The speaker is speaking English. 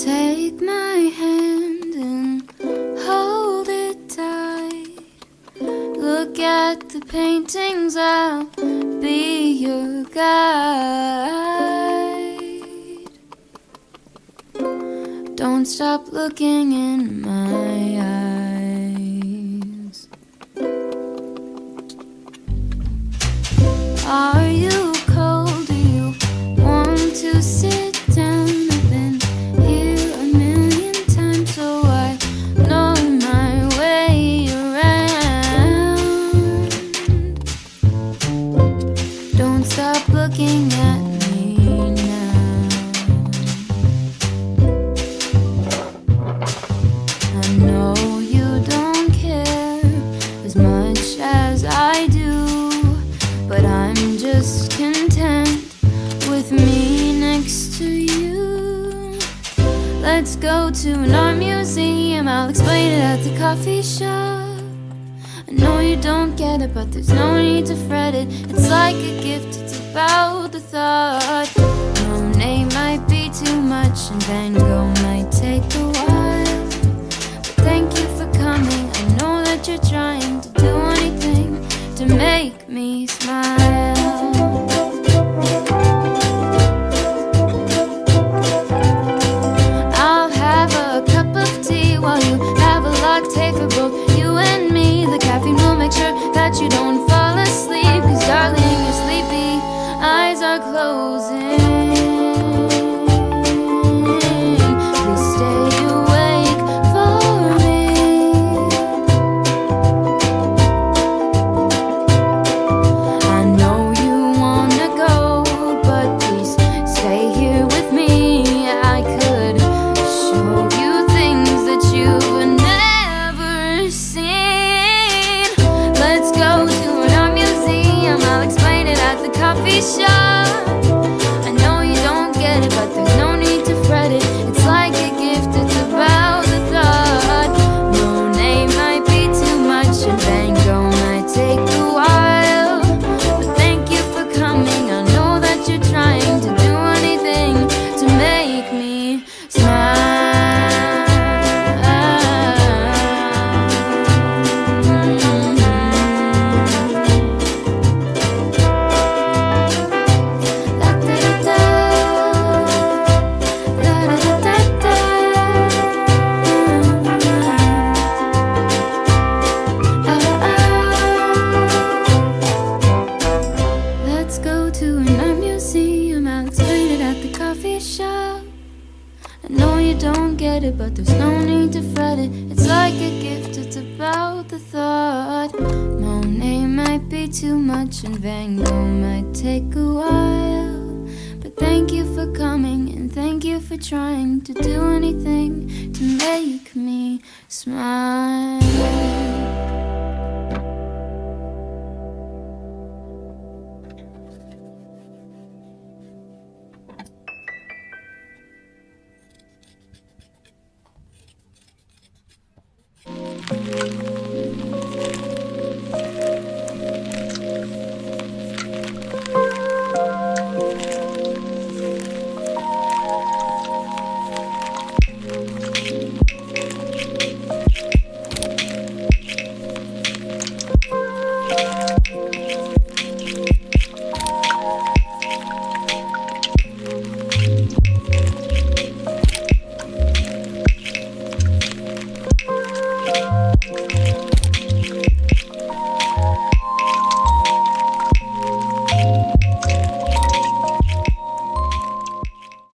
Take my hand and hold it tight. Look at the paintings, I'll be your guide. Don't stop looking in my eyes. Are you cold? Do you want to sit down? I've been here a million times, so I know my way around. Don't stop looking at me now. I know you don't care as much as I do, but I'm just content with me next to you. Let's go to an art museum, I'll explain it at the coffee shop. I know you don't get it, but there's no need to fret it. It's like a gift, it's about the thought. Monet might be too much and Van Gogh might take a while, but thank you for coming. I know that you're trying to do anything to make me smile. I'll have a cup of tea while you have a latte for both you and me. The caffeine will make sure that you don't fall asleep, 'cause darling, your sleepy eyes are closing. Please stay awake for me. I know you wanna go, but please stay here with me. I could show you things that you've never seen. Let's go to an art museum, I'll explain it at the coffee shop. I know you don't get it, but there's no need to fret it. It's like a gift, it's about the thought. Monet might be too much and Van Gogh might take a while, but thank you for coming. I know that you're trying to do anything to make me smile. Let's go to an art museum, I'll explain it at the coffee shop. I know you don't get it, but there's no need to fret it. It's like a gift, it's about the thought. Monet might be too much and Van Gogh might take a while, but thank you for coming and thank you for trying to do anything to make me smile.